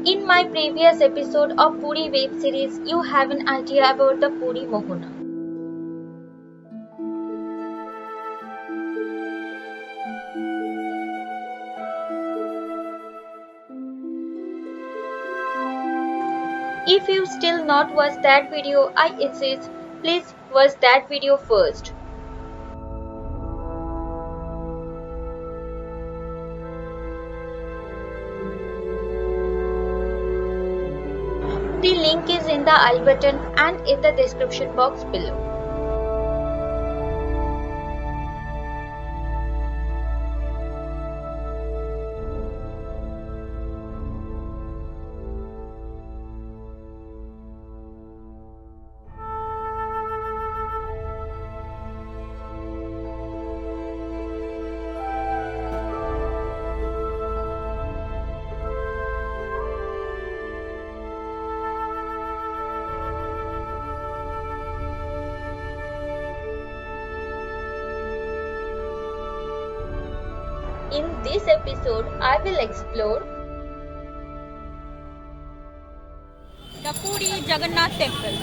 In my previous episode of Puri web series, you have an idea about the Puri Mohana. If you still not watched that video, I insist, please watch that video first. The link is in the I button and in the description box below. In this episode, I will explore the Puri Jagannath Temple.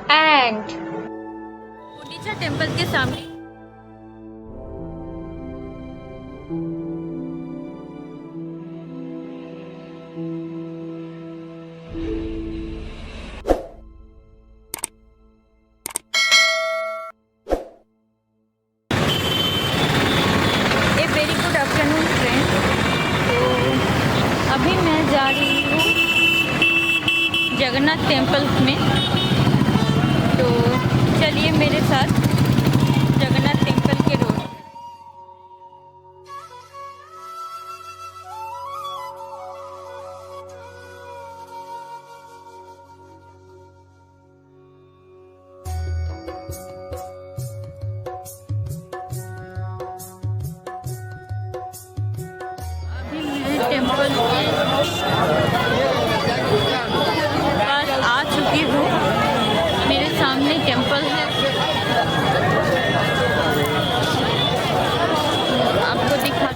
and Gundicha temple के सामने very good afternoon friend. तो अभी मैं जा रही हूँ Jagannath temple में, तो चलिए मेरे साथ जगन्नाथ टेम्पल के रोड। अभी मैं टेम्पल के पास आ चुकी हूँ। मेरे सामने टेम्पल है, आपको दिखा।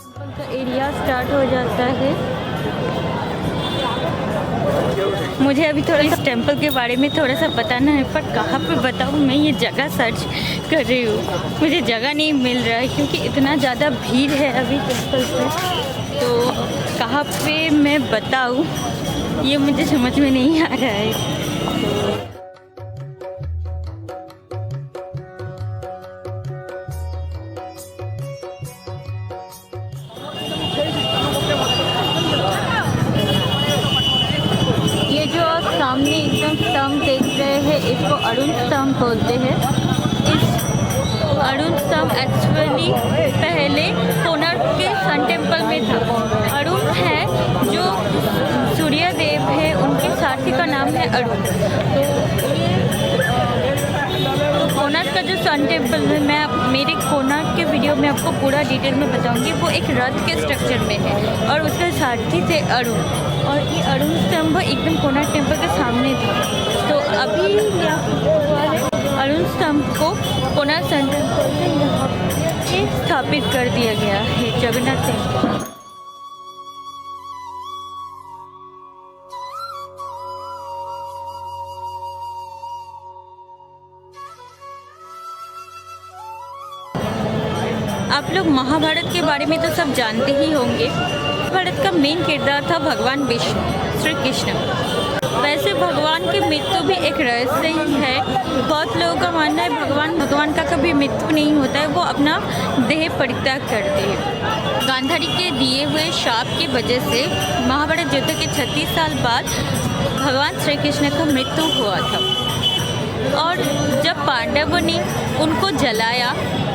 टेम्पल का एरिया स्टार्ट हो जाता है। मुझे अभी थोड़ा इस टेम्पल के बारे में थोड़ा सा बताना है, पर कहाँ पे बताऊँ। मैं ये जगह सर्च कर रही हूँ, मुझे जगह नहीं मिल रहा है क्योंकि इतना ज़्यादा भीड़ है अभी टेम्पल पे। तो कहाँ पे मैं बताऊँ ये मुझे समझ में नहीं आ रहा है। ये जो आप सामने एकदम स्तंभ देख रहे हैं, इसको अरुण स्तंभ बोलते हैं। इस अरुण स्तंभ एक्चुअली पहले कोणार्क के सन टेम्पल में था। अरुण है जो सूर्य देव है, उनके सारथी का नाम है अरुण। तो ये कोणार्क का जो सन टेम्पल है, मैं मेरे कोणार्क के वीडियो में आपको पूरा डिटेल में बताऊंगी। वो एक रथ के स्ट्रक्चर में है और उसके सारथी थे अरुण, और ये अरुण स्तंभ एकदम कोणार्क टेम्पल के सामने था। तो अभी अरुण स्तंभ को कोणार्क सन टेम्पल से यहाँ पे स्थापित कर दिया गया है जगन्नाथ टेम्पल। आप लोग महाभारत के बारे में तो सब जानते ही होंगे। महाभारत का मेन किरदार था भगवान विष्णु, श्री कृष्ण। वैसे भगवान की मृत्यु भी एक रहस्य ही है। बहुत लोगों का मानना है भगवान का कभी मृत्यु नहीं होता है, वो अपना देह परित्याग करते हैं। गांधारी के दिए हुए शाप की वजह से महाभारत युद्ध के 36 साल बाद भगवान श्री कृष्ण का मृत्यु हुआ था। और जब पांडवों ने उनको जलाया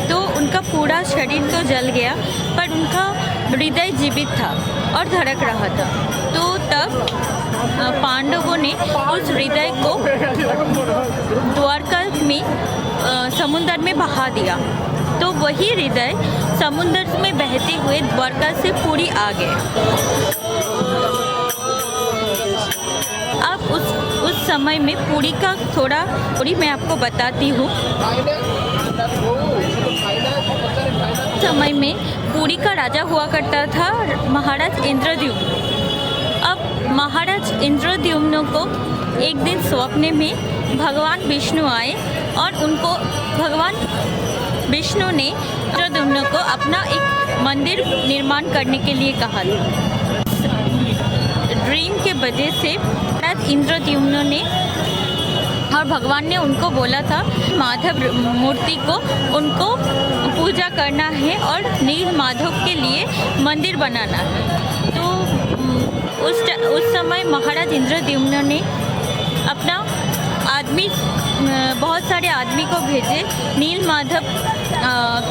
तो उनका पूरा शरीर तो जल गया, पर उनका हृदय जीवित था और धड़क रहा था। तो तब पांडवों ने उस हृदय को द्वारका में समुद्र में बहा दिया। तो वही हृदय समुद्र में बहते हुए द्वारका से पुरी आ गए। अब उस समय में पुरी का पुरी मैं आपको बताती हूँ। समय में पुरी का राजा हुआ करता था महाराज इंद्रद्युम्न। अब महाराज इंद्रद्युम्न को एक दिन स्वप्न में भगवान विष्णु आए और उनको भगवान विष्णु ने इंद्रद्युम्न को अपना एक मंदिर निर्माण करने के लिए कहा था। ड्रीम के वजह से महाराज इंद्रद्युम्न ने और भगवान ने उनको बोला था माधव मूर्ति को उनको पूजा करना है और नील माधव के लिए मंदिर बनाना है। तो उस समय महाराज इंद्रद्युम्न ने अपना बहुत सारे आदमी को भेजे नील माधव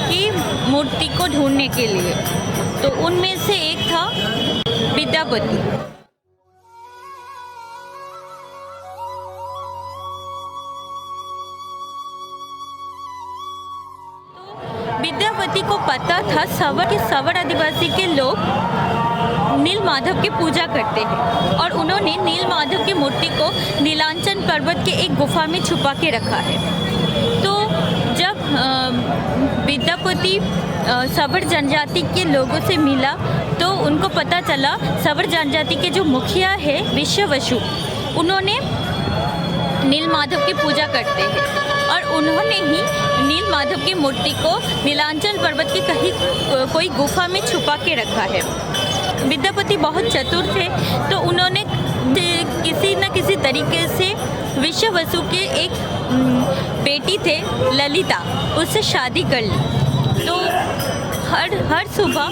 की मूर्ति को ढूंढने के लिए। तो उनमें से एक था विद्यापति। विद्यापति को पता था सवर आदिवासी के लोग नील माधव की पूजा करते हैं और उन्होंने नील माधव की मूर्ति को नीलांचल पर्वत के एक गुफा में छुपा के रखा है। तो जब विद्यापति सवर जनजाति के लोगों से मिला तो उनको पता चला सवर जनजाति के जो मुखिया है विश्ववसु, उन्होंने नील माधव की पूजा करते हैं और उन्होंने ही नील माधव की मूर्ति को नीलांचल पर्वत की कहीं कोई गुफा में छुपा के रखा है। विद्यापति बहुत चतुर थे तो उन्होंने किसी न किसी तरीके से विश्ववसु के एक बेटी थे ललिता, उससे शादी कर ली। तो हर सुबह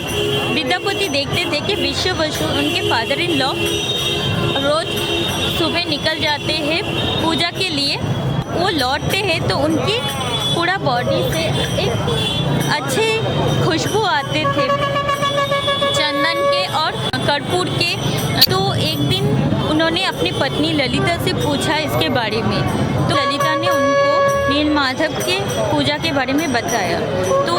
विद्यापति देखते थे कि विश्ववसु उनके फादर इन लॉ रोज सुबह निकल जाते हैं पूजा के लिए। वो लौटते हैं तो उनकी पूरा बॉडी से एक अच्छे खुशबू आते थे चंदन के और कर्पूर के। तो एक दिन उन्होंने अपनी पत्नी ललिता से पूछा इसके बारे में, तो ललिता ने उनको नील माधव के पूजा के बारे में बताया। तो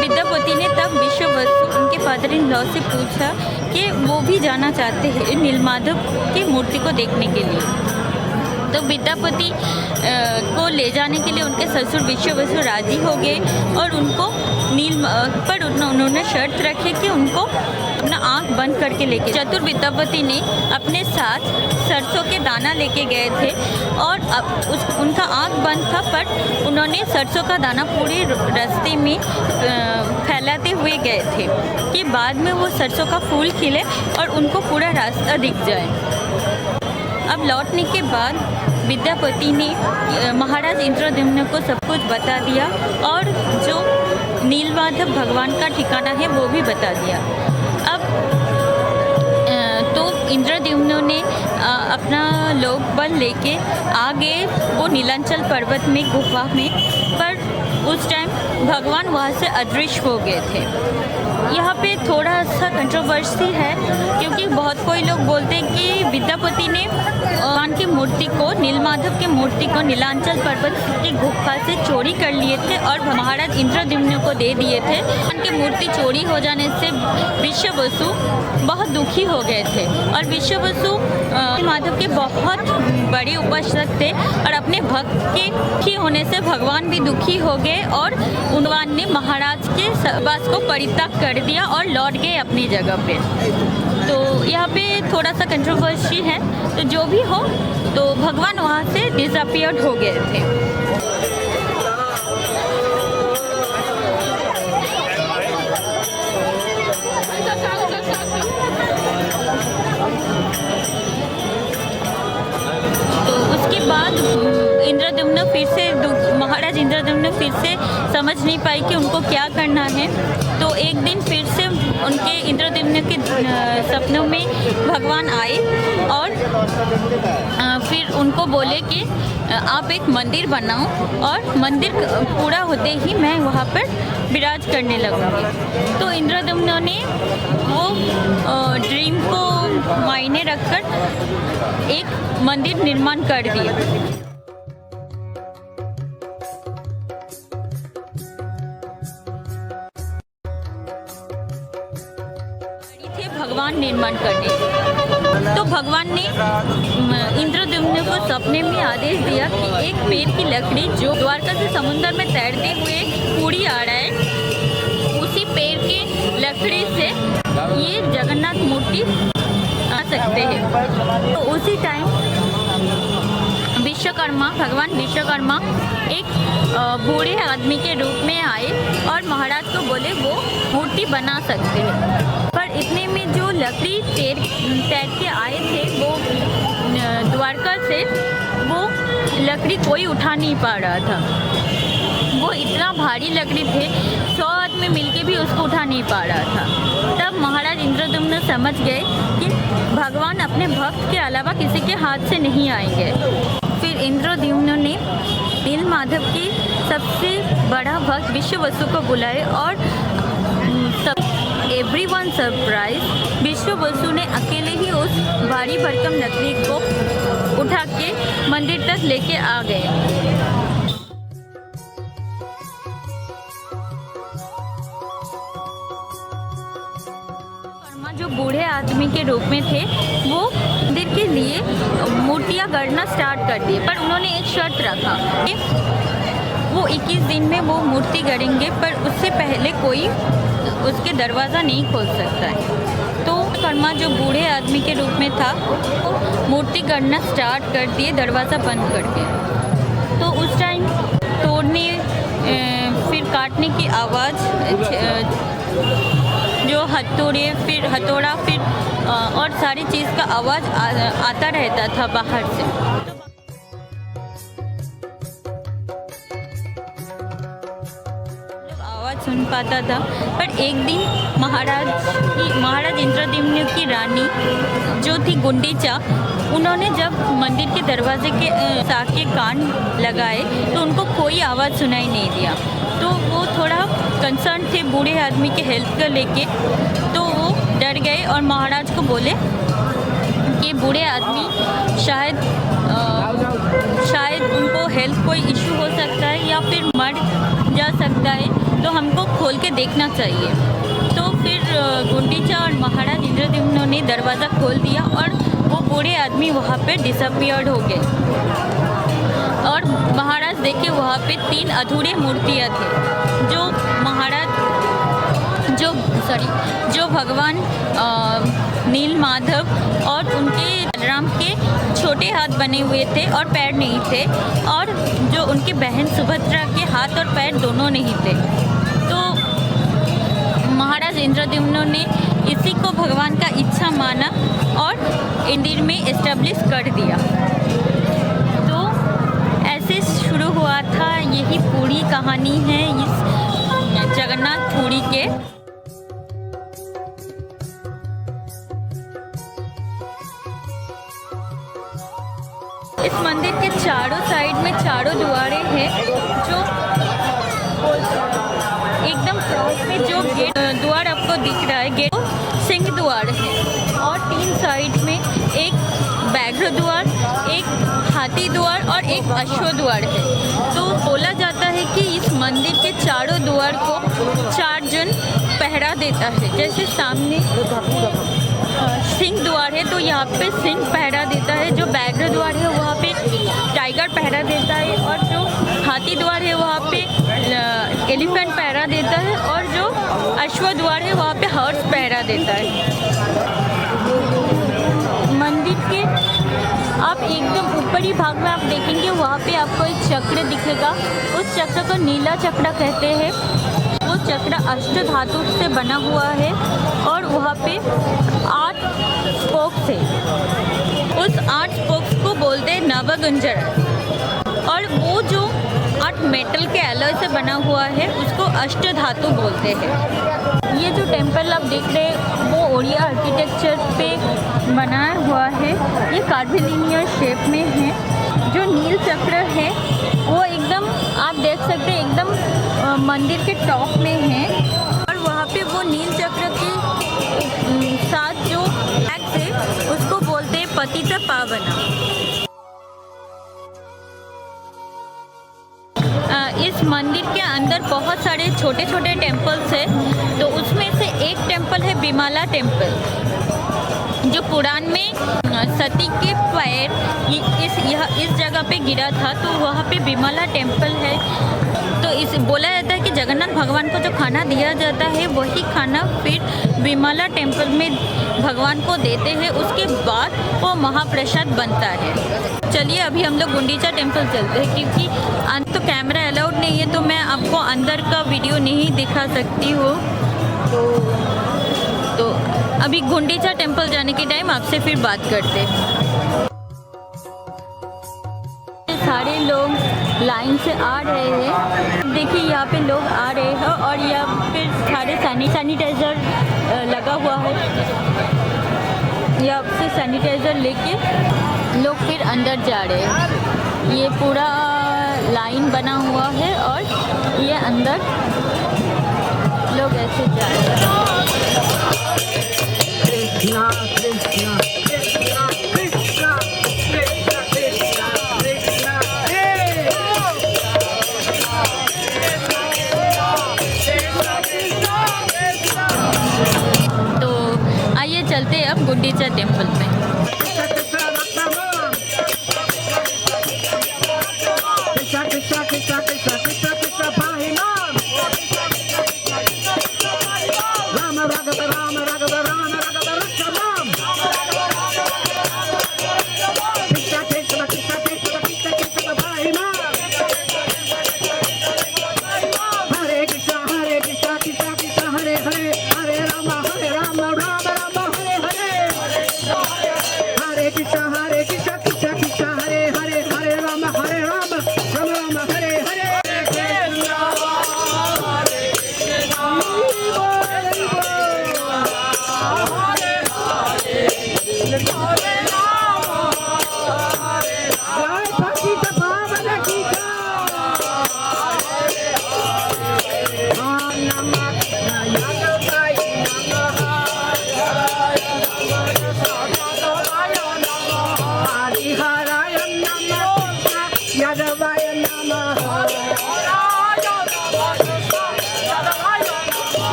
विद्यापति ने तब विश्ववसु उनके फादर इन लॉ से पूछा कि वो भी जाना चाहते हैं नील माधव की मूर्ति को देखने के लिए। तो विद्यापति को ले जाने के लिए उनके ससुर विश्ववसु राजी हो गए और उनको पर उन्होंने शर्त रखी कि उनको अपना आँख बंद करके लेके। चतुर विद्यापति ने अपने साथ सरसों के दाना लेके गए थे और उनका आँख बंद था, पर उन्होंने सरसों का दाना पूरे रास्ते में फैलाते हुए गए थे कि बाद में वो सरसों का फूल खिले और उनको पूरा रास्ता दिख जाए। अब लौटने के बाद विद्यापति ने महाराज इंद्रद्युम्न को सब कुछ बता दिया और जो नीलमाधव भगवान का ठिकाना है वो भी बता दिया। अब तो इंद्रद्युम्न ने अपना लोक बल लेके आ गए वो नीलांचल पर्वत में गुफा में, पर उस टाइम भगवान वहाँ से अदृश्य हो गए थे। यहाँ पे थोड़ा सा कंट्रोवर्सी है क्योंकि बहुत कोई लोग बोलते हैं कि विद्यापति ने भगवान की मूर्ति को नीलमाधव की मूर्ति को नीलांचल पर्वत की गुफा से चोरी कर लिए थे और महाराज इंद्रद्युम्न को दे दिए थे। उनकी मूर्ति चोरी हो जाने से विश्ववसु बहुत दुखी हो गए थे और विश्ववसु माधव के बहुत बड़े उपासक थे और अपने भक्त के दुखी होने से भगवान भी दुखी हो गए और उन्होंने ने महाराज के वास को परित्याग कर दिया और लौट गए अपनी जगह पे। तो यहाँ पे थोड़ा सा कंट्रोवर्सी है, तो जो भी हो तो भगवान वहाँ से डिसअपियर्ड हो गए थे। तो उसके बाद महाराज इंद्रद्युम्न फिर से समझ नहीं पाई कि उनको क्या करना है। तो एक दिन फिर से उनके इंद्रद्युम्न के सपनों में भगवान आए और फिर उनको बोले कि आप एक मंदिर बनाओ और मंदिर पूरा होते ही मैं वहाँ पर विराज करने लगूँगी। तो इंद्रद्युम्न ने वो ड्रीम को मायने रखकर एक मंदिर निर्माण कर दिया। थे भगवान निर्माण करने। तो भगवान ने इंद्रद्युम्न को सपने में आदेश दिया कि एक पेड़ की लकड़ी जो द्वारका से समुद्र में तैरते हुए पूरी आ रहा है, उसी पेड़ की लकड़ी से ये जगन्नाथ मूर्ति आ सकते हैं। तो उसी टाइम भगवान विश्वकर्मा एक बूढ़े आदमी के रूप में आए और महाराज को बोले वो मूर्ति बना सकते हैं। पर इतने में जो लकड़ी तैर के आए थे वो द्वारका से, वो लकड़ी कोई उठा नहीं पा रहा था। वो इतना भारी लकड़ी थे, 100 आदमी मिलके भी उसको उठा नहीं पा रहा था। तब महाराज इंद्रद्युम्न समझ गए कि भगवान अपने भक्त के अलावा किसी के हाथ से नहीं आएंगे। फिर इंद्रद्युम्न ने नीलमाधव की सबसे बड़ा भक्त विश्ववसु को बुलाए और एवरीवन सरप्राइज विश्ववसु ने अकेले ही उस भारी भरकम लकड़ी को उठा के मंदिर तक लेके आ गए। जो बूढ़े आदमी के रूप में थे वो मंदिर के लिए मूर्तियां गढ़ना स्टार्ट कर दिए, पर उन्होंने एक शर्त रखा कि वो 21 दिन में वो मूर्ति गढ़ेंगे, पर उससे पहले कोई उसके दरवाज़ा नहीं खोल सकता है। तो कर्मा जो बूढ़े आदमी के रूप में था वो मूर्ति गढ़ना स्टार्ट कर दिए, दरवाज़ा बंद करके। तो उस टाइम तोड़ने फिर काटने की आवाज़, जो हथौड़ा फिर और सारी चीज़ का आवाज़ आता रहता था बाहर से। आवाज़ सुन पाता था। पर एक दिन महाराज इंद्रद्युम्न की रानी जो थी गुंडीचा, उन्होंने जब मंदिर के दरवाजे के ताके कान लगाए तो उनको कोई आवाज़ सुनाई नहीं दिया। तो वो थोड़ा कंसर्न थे बूढ़े आदमी के हेल्थ को लेके, तो वो डर गए और महाराज को बोले कि बूढ़े आदमी शायद उनको हेल्थ कोई इशू हो सकता है या फिर मर जा सकता है, तो हमको खोल के देखना चाहिए। तो फिर गुंडीचा और महाराज इंद्रद्युम्न ने दरवाज़ा खोल दिया और वो बूढ़े आदमी वहाँ पे डिसअपियर्ड हो गए। और महाराज देखे वहाँ पे 3 अधूरे मूर्तियाँ थे जो भगवान नीलमाधव और उनके बलराम के छोटे हाथ बने हुए थे और पैर नहीं थे, और जो उनकी बहन सुभद्रा के हाथ और पैर दोनों नहीं थे। तो महाराज इंद्रद्युम्न ने इसी को भगवान का इच्छा माना और मंदिर में एस्टेब्लिश कर दिया। तो ऐसे शुरू हुआ था, यही पूरी कहानी है इस जगन्नाथ पुरी के। इस मंदिर के चारों साइड में चारों द्वारे हैं, जो एकदम क्रॉस में जो गेट द्वार आपको दिख रहा है, गेट सिंह द्वार है, और 3 साइड में एक व्याघ्र द्वार, एक हाथी द्वार और एक अश्व द्वार है। तो बोला जाता है कि इस मंदिर के चारों द्वार को 4 जन पहरा देता है। जैसे सामने सिंह द्वार है तो यहाँ पे सिंह पहरा देता है, जो व्याघ्र द्वार है वहाँ पे टाइगर पहरा देता है, और जो हाथी द्वार है वहाँ पे एलिफेंट पहरा देता है, और जो अश्व द्वार है वहाँ पे हॉर्स पहरा देता है। मंदिर के आप एकदम ऊपरी भाग में आप देखेंगे वहाँ पे आपको एक चक्र दिखेगा। उस चक्र को नीला चक्र कहते हैं। वो चक्र अष्ट धातु से बना हुआ है और वहाँ पे 8 स्पोक्स है। उस 8 स्पोक्स को बोलते हैं नवगुंजर, और वो जो आठ मेटल के एलॉय से बना हुआ है, उसको अष्टधातु बोलते हैं। ये जो टेम्पल आप देख रहे हैं वो ओडिया आर्किटेक्चर पे बनाया हुआ है। ये कार्विलिनियर शेप में है। जो नील चक्र है वो एकदम आप देख सकते हैं एकदम मंदिर के टॉप में है, और वहाँ पे वो नील चक्र के साथ जो टैग है उसको बोलते हैं पतित पावना। इस मंदिर के अंदर बहुत सारे छोटे छोटे टेम्पल्स हैं, तो उसमें से एक टेम्पल है बिमला टेम्पल, जो पुराण में सती के पैर इस जगह पे गिरा था, तो वहाँ पे बिमला टेम्पल है। तो इस बोला जाता है कि जगन्नाथ भगवान को जो खाना दिया जाता है वही खाना फिर बिमला टेम्पल में भगवान को देते हैं, उसके बाद वो महाप्रसाद बनता है। चलिए अभी हम लोग गुंडीचा टेम्पल चलते हैं, क्योंकि तो कैमरा अलाउड नहीं है, तो मैं आपको अंदर का वीडियो नहीं दिखा सकती हूँ। तो अभी गुंडीचा टेम्पल जाने के टाइम आपसे फिर बात करते हैं। सारे लोग लाइन से आ रहे हैं, देखिए यहाँ पे लोग आ रहे हैं, और यहाँ पे सारे सैनिटाइज़र लगा हुआ है। यहाँ से सैनिटाइज़र लेके लोग फिर अंदर जा रहे हैं। ये पूरा लाइन बना हुआ है और ये अंदर लोग ऐसे जा रहे हैं। कृष्णा कृष्णा कृष्णा कृष्णा कृष्णा कृष्णा कृष्णा तो आइए चलते हैं अब गुंडीचा टेम्पल में।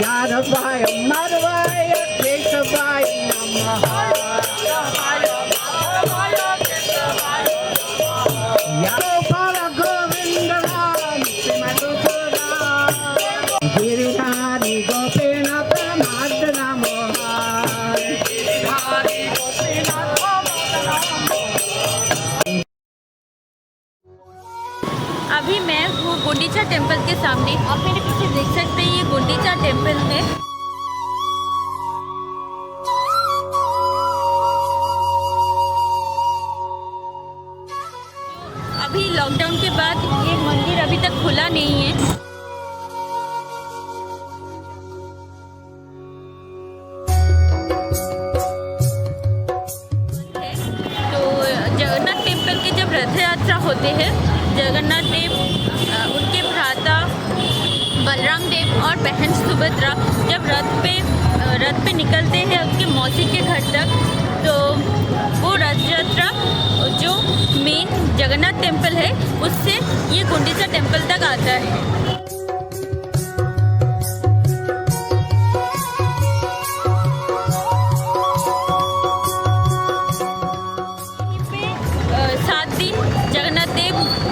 यादवाय माधवाय केशवाय नमः। गोपाल गोविंद राम मधुसूदन गिरिधारी गोपीनाथ मदन मोहन। अभी मैं हूँ गुंडीचा टेम्पल के सामने। आप मेरे पीछे देख सकते हैं ये गुंडीचा टेम्पल है। अभी लॉकडाउन के बाद ये मंदिर अभी तक खुला नहीं है। तो जगन्नाथ टेम्पल के जब रथ यात्रा होते हैं, जगन्नाथ देव उनके भ्राता बलराम देव और बहन सुभद्रा जब रथ पे निकलते हैं उनके मौसी के घर तक, तो वो रथ यात्रा जो मेन जगन्नाथ टेम्पल है उससे ये गुंडीचा टेम्पल तक आता है।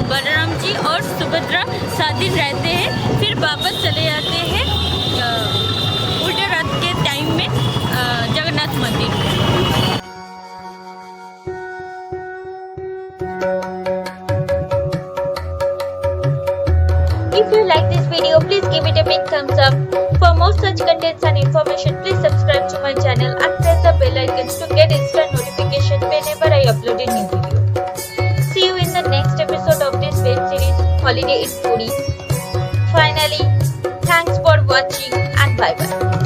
बलराम जी और सुभद्रा 7 दिन रहते हैं, फिर वापस चले जाते हैं उल्टे रथ के टाइम में जगन्नाथ मंदिर। If you like this video, please give it a big thumbs up. For more such contents and information, please subscribe to my channel and press the bell icons to get instant notification whenever I upload a new video. See you in the next episode of this web series. holiday in Puri. Finally, thanks for watching and bye bye.